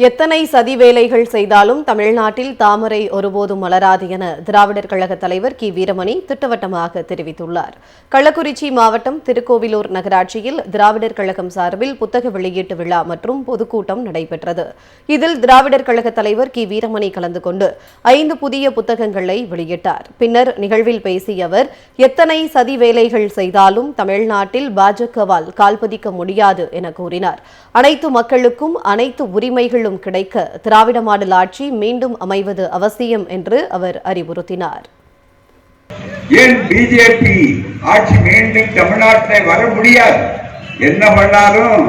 எத்தனை சதி வேலைகள் செய்தாலும் தமிழ்நாட்டில் தாமரை ஒருபோதும் மலராது என திராவிடர் கழக தலைவர் கி வீரமணி திட்டவட்டமாக தெரிவித்துள்ளார். கள்ளக்குறிச்சி மாவட்டம் திருக்கோவிலூர் நகராட்சியில் திராவிடர் கழகம் சார்பில் புத்தக வெளியீட்டு விழா மற்றும் பொதுக்கூட்டம் நடைபெற்றது. இதில் திராவிடர் கழக தலைவர் கி வீரமணி கலந்து கொண்டு 5 புதிய புத்தகங்களை வெளியிட்டார். பின்னர் நிகழ்வில் பேசிய அவர், எத்தனை சதி வேலைகள் செய்தாலும் தமிழ்நாட்டில் பாஜகவால் கால்பதிக்க முடியாது என கூறினார். அனைத்து மக்களுக்கும் அனைத்து உரிமைகளும் கிடைக்க திராவிட மாடல் ஆட்சி மீண்டும் அமைவது அவசியம் என்று அவர் அறிவுறுத்தினார். ஏன் பிஜேபி ஆட்சி மீண்டும் தமிழ்நாட்டில் வர முடியாது? என்ன பண்ணாலும்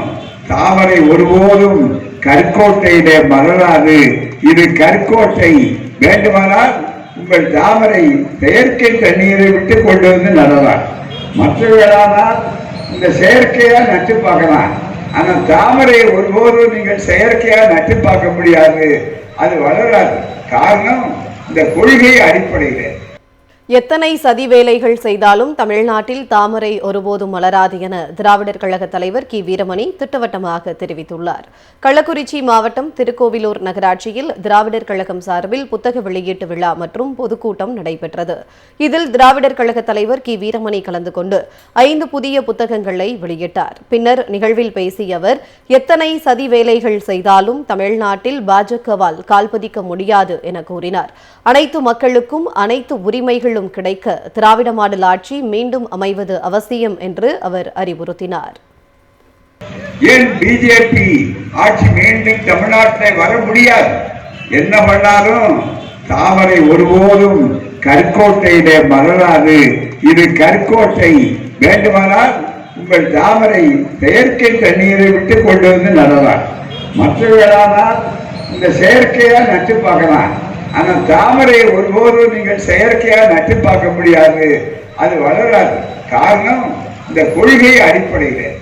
தாமரை ஒருபோதும் கற்கோட்டையிலே மலராது. இது கற்கோட்டை. வேண்டுமானால் உங்கள் தாமரை செயற்கை தண்ணீரை விட்டு கொண்டு வந்து நடலாம். மற்றவர்களானால் இந்த செயற்கையா நட்டு பார்க்கலாம். ஆனா தாமரையை ஒருபோதும் நீங்கள் செயற்கையா நட்டு பார்க்க முடியாது. அது வளராது. காரணம் இந்த கொள்கை அடிப்படையில். எத்தனை சதி வேலைகள் செய்தாலும் தமிழ்நாட்டில் தாமரை ஒருபோதும் மலராது என திராவிடர் கழக தலைவர் கி வீரமணி திட்டவட்டமாக தெரிவித்துள்ளார். கள்ளக்குறிச்சி மாவட்டம் திருக்கோவிலூர் நகராட்சியில் திராவிடர் கழகம் சார்பில் புத்தக வெளியீட்டு விழா மற்றும் பொதுக்கூட்டம் நடைபெற்றது. இதில் திராவிடர் கழக தலைவர் கி வீரமணி கலந்து கொண்டு 5 புதிய புத்தகங்களை வெளியிட்டார். பின்னர் நிகழ்வில் பேசிய அவர், எத்தனை சதி வேலைகள் செய்தாலும் தமிழ்நாட்டில் பாஜகவால் கால்பதிக்க முடியாது என கூறினார். அனைத்து மக்களுக்கும் அனைத்து உரிமைகளும் கிடைக்க திராவிட மாடல் ஆட்சி மீண்டும் அமைவது அவசியம் என்று அவர் அறிவுறுத்தினார். ஏன் பிஜேபி ஆட்சி மீண்டும் தமிழ்நாட்டில் வர முடியாது? என்ன பண்ணாலும் தாமரை ஒருபோதும் கற்கோட்டையிலே மலராது. இது கற்கோட்டை. வேண்டுமானால் உங்கள் தாமரை செயற்கை தண்ணீரை விட்டு கொண்டு வந்து நடலாம். மற்றவர்களானால் இந்த செயற்கையா நட்டு பார்க்கலாம். ஆனா தாமரையை ஒருபோதும் நீங்கள் செயற்கையா நட்டு பார்க்க முடியாது. அது வளராது. காரணம் இந்த கொள்கை அடிப்படையில்.